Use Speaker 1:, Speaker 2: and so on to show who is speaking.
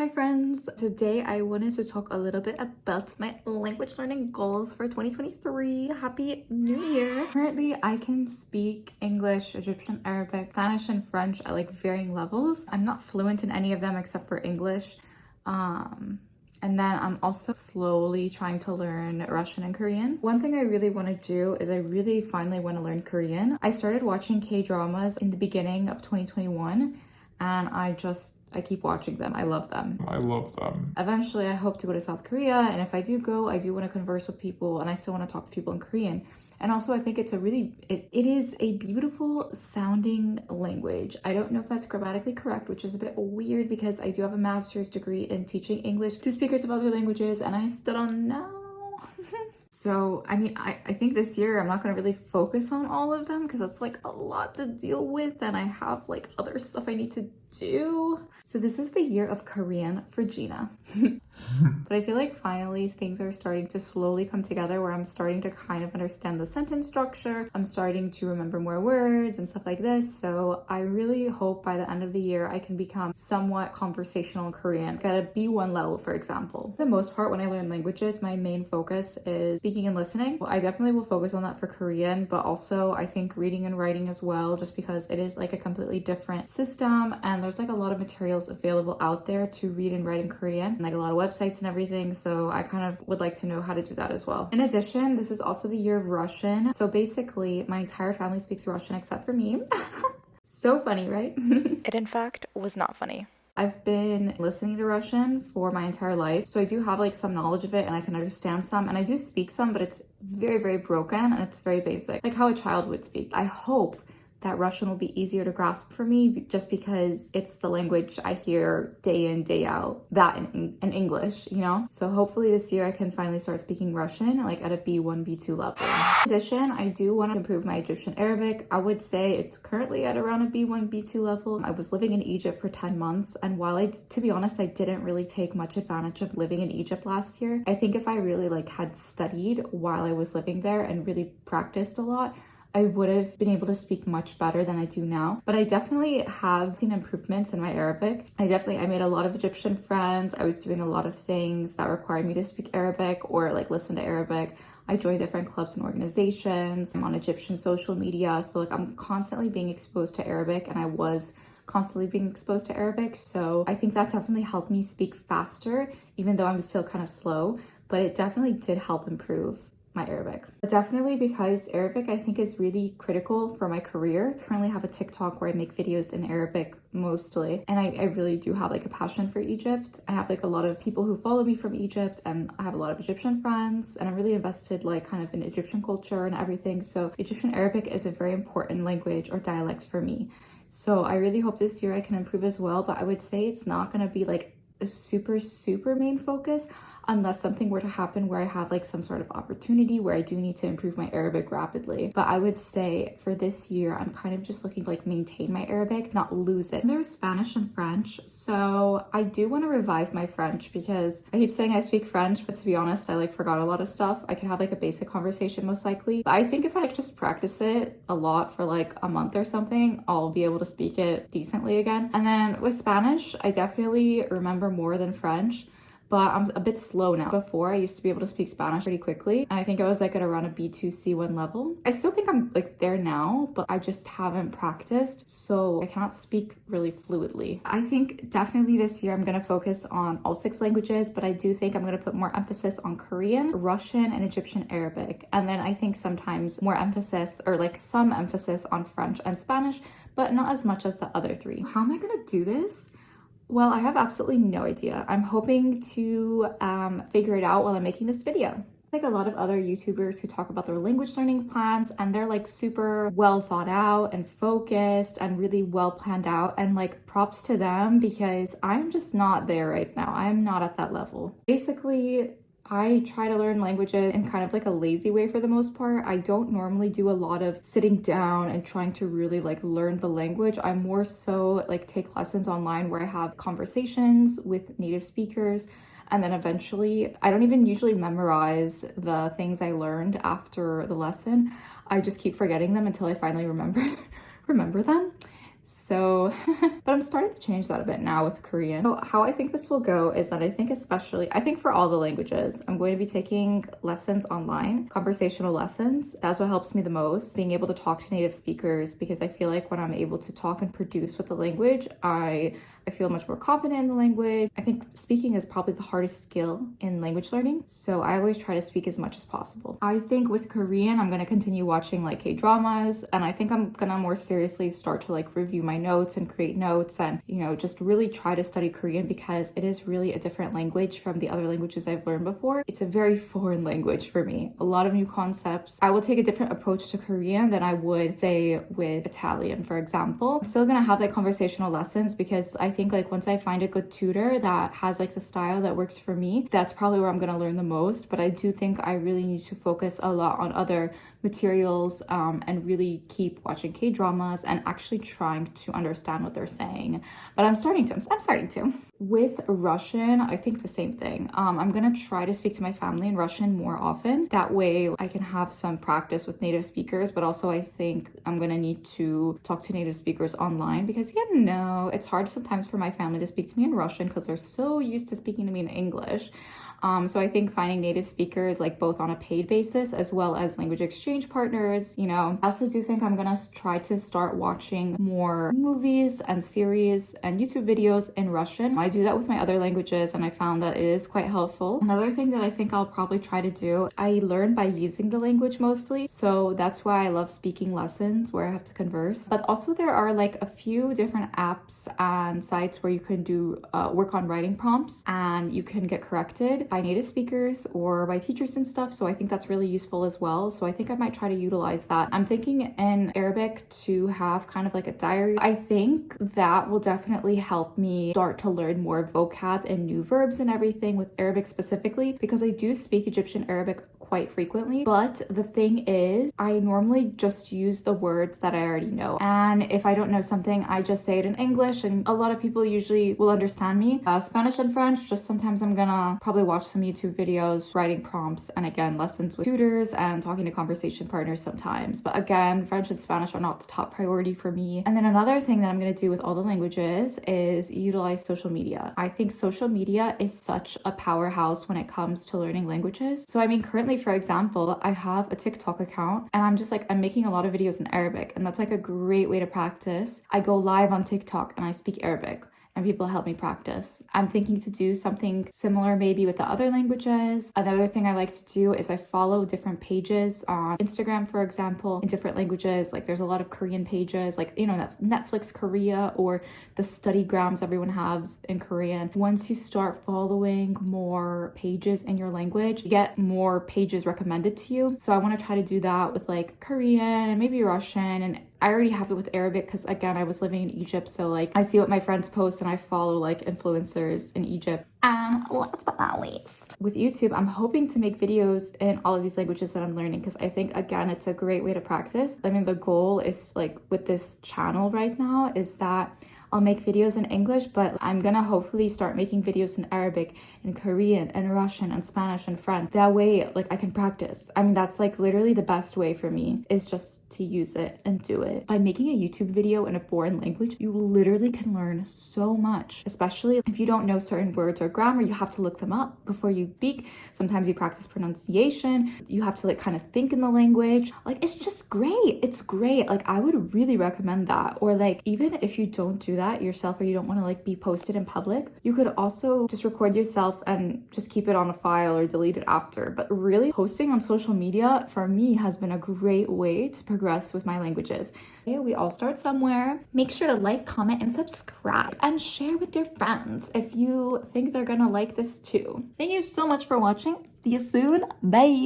Speaker 1: Hi friends! Today I wanted to talk a little bit about my language learning goals for 2023. Happy New Year! Currently I can speak English, Egyptian, Arabic, Spanish, and French at like varying levels. I'm not fluent in any of them except for English. And then I'm also slowly trying to learn Russian and Korean. One thing I really want to do is I really finally want to learn Korean. I started watching K-dramas in the beginning of 2021 and I keep watching them. I love them. Eventually, I hope to go to South Korea, and if I do go, I do want to converse with people, and I still want to talk to people in Korean. And also, I think it's it is a beautiful sounding language. I don't know if that's grammatically correct, which is a bit weird because I do have a master's degree in teaching English to speakers of other languages, and I still don't know. So, I mean, I think this year I'm not going to really focus on all of them because it's like a lot to deal with and I have like other stuff I need to do. So this is the year of Korean for Gina. But I feel like finally things are starting to slowly come together where I'm starting to kind of understand the sentence structure. I'm starting to remember more words and stuff like this. So I really hope by the end of the year I can become somewhat conversational in Korean at a B1 level, for example. For the most part, when I learn languages, my main focus is speaking and listening. Well, I definitely will focus on that for Korean, but also I think reading and writing as well, just because it is like a completely different system and there's like a lot of materials available out there to read and write in Korean, and like a lot of websites and everything, so I kind of would like to know how to do that as well. In addition, this is also the year of Russian, so basically my entire family speaks Russian except for me. So funny, right?
Speaker 2: It in fact was not funny.
Speaker 1: I've been listening to Russian for my entire life, so I do have like some knowledge of it and I can understand some, and I do speak some, but it's very, very broken and it's very basic, like how a child would speak. I hope that Russian will be easier to grasp for me just because it's the language I hear day in, day out, that in English, you know? So hopefully this year I can finally start speaking Russian like at a B1, B2 level. In addition, I do want to improve my Egyptian Arabic. I would say it's currently at around a B1, B2 level. I was living in Egypt for 10 months, and while to be honest, I didn't really take much advantage of living in Egypt last year. I think if I really like had studied while I was living there and really practiced a lot, I would have been able to speak much better than I do now. But I definitely have seen improvements in my Arabic. I made a lot of Egyptian friends. I was doing a lot of things that required me to speak Arabic or like listen to Arabic. I joined different clubs and organizations. I'm on Egyptian social media. So like I'm constantly being exposed to Arabic, and I was constantly being exposed to Arabic. So I think that definitely helped me speak faster, even though I'm still kind of slow, but it definitely did help improve my Arabic. But definitely because Arabic I think is really critical for my career. I currently have a TikTok where I make videos in Arabic mostly, and I really do have like a passion for Egypt. I have like a lot of people who follow me from Egypt, and I have a lot of Egyptian friends, and I'm really invested like kind of in Egyptian culture and everything. So Egyptian Arabic is a very important language or dialect for me. So I really hope this year I can improve as well, but I would say it's not gonna be like a super main focus unless something were to happen where I have like some sort of opportunity where I do need to improve my Arabic rapidly. But I would say for this year, I'm kind of just looking to like maintain my Arabic, not lose it. There's Spanish and French, so I do want to revive my French because I keep saying I speak French, but to be honest, I like forgot a lot of stuff. I could have like a basic conversation most likely, but I think if I just practice it a lot for like a month or something, I'll be able to speak it decently again. And then with Spanish, I definitely remember more than French, but I'm a bit slow now. Before, I used to be able to speak Spanish pretty quickly, and I think I was like at around a B2 C1 level. I still think I'm like there now, but I just haven't practiced, so I cannot speak really fluidly. I think definitely this year I'm gonna focus on all 6 languages, but I do think I'm gonna put more emphasis on Korean, Russian, and Egyptian Arabic. And then I think sometimes more emphasis or like some emphasis on French and Spanish, but not as much as the other 3. How am I gonna do this? Well, I have absolutely no idea. I'm hoping to figure it out while I'm making this video. Like a lot of other YouTubers who talk about their language learning plans, and they're like super well thought out and focused and really well planned out, and like props to them because I'm just not there right now. I'm not at that level. Basically, I try to learn languages in kind of like a lazy way for the most part. I don't normally do a lot of sitting down and trying to really like learn the language. I more so like take lessons online where I have conversations with native speakers, and then eventually I don't even usually memorize the things I learned after the lesson. I just keep forgetting them until I finally remember them. So, but I'm starting to change that a bit now with Korean. So how I think this will go is that I think for all the languages, I'm going to be taking lessons online, conversational lessons. That's what helps me the most, being able to talk to native speakers, because I feel like when I'm able to talk and produce with the language, I feel much more confident in the language. I think speaking is probably the hardest skill in language learning, so I always try to speak as much as possible. I think with Korean, I'm gonna continue watching like K-dramas, and I think I'm gonna more seriously start to like review my notes and create notes and, you know, just really try to study Korean, because it is really a different language from the other languages I've learned before. It's a very foreign language for me. A lot of new concepts. I will take a different approach to Korean than I would, say, with Italian, for example. I'm still gonna have like conversational lessons, because I think like once I find a good tutor that has like the style that works for me, that's probably where I'm gonna learn the most. But I do think I really need to focus a lot on other materials and really keep watching K-dramas and actually trying to understand what they're saying. But I'm starting to. With Russian, I think the same thing. I'm gonna try to speak to my family in Russian more often. That way I can have some practice with native speakers, but also I think I'm gonna need to talk to native speakers online, because you know, it's hard sometimes for my family to speak to me in Russian because they're so used to speaking to me in English. So I think finding native speakers, like both on a paid basis as well as language exchange partners, you know. I also do think I'm gonna try to start watching more movies and series and YouTube videos in Russian. I do that with my other languages, and I found that it is quite helpful. Another thing that I think I'll probably try to do, I learn by using the language mostly, so that's why I love speaking lessons where I have to converse. But also there are like a few different apps and sites where you can do work on writing prompts, and you can get corrected by native speakers or by teachers and stuff. So I think that's really useful as well. So I think I might try to utilize that. I'm thinking in Arabic to have kind of like a diary. I think that will definitely help me start to learn more vocab and new verbs and everything with Arabic specifically, because I do speak Egyptian Arabic quite frequently. But the thing is, I normally just use the words that I already know. And if I don't know something, I just say it in English, and a lot of people usually will understand me. Spanish and French, just sometimes I'm gonna probably watch some YouTube videos, writing prompts, and again, lessons with tutors and talking to conversation partners sometimes. But again, French and Spanish are not the top priority for me. And then another thing that I'm gonna do with all the languages is utilize social media. I think social media is such a powerhouse when it comes to learning languages. So I mean, currently, for example, I have a TikTok account, and I'm making a lot of videos in Arabic, and that's like a great way to practice. I go live on TikTok and I speak Arabic, and people help me practice. I'm thinking to do something similar maybe with the other languages. Another thing I like to do is I follow different pages on Instagram, for example, in different languages. Like there's a lot of Korean pages, like, you know, Netflix Korea or the studygrams everyone has in Korean. Once you start following more pages in your language, you get more pages recommended to you. So I want to try to do that with like Korean and maybe Russian, and I already have it with Arabic because again, I was living in Egypt, so like I see what my friends post and I follow like influencers in Egypt. And last but not least, with YouTube, I'm hoping to make videos in all of these languages that I'm learning, because I think again, it's a great way to practice. I mean, the goal is like with this channel right now is that I'll make videos in English, but I'm gonna hopefully start making videos in Arabic, in Korean, and Russian, and Spanish, and French. That way, like, I can practice. I mean, that's like literally the best way for me, is just to use it and do it. By making a YouTube video in a foreign language, you literally can learn so much, especially if you don't know certain words or grammar. You have to look them up before you speak. Sometimes you practice pronunciation. You have to like kind of think in the language. Like, it's just great. It's great. Like, I would really recommend that. Or like, even if you don't do that yourself, or you don't want to like be posted in public, you could also just record yourself and just keep it on a file or delete it after. But really, posting on social media for me has been a great way to progress with my languages. Okay, we all start somewhere. Make sure to like, comment, and subscribe, and share with your friends if you think they're gonna like this too. Thank you so much for watching. See you soon. Bye.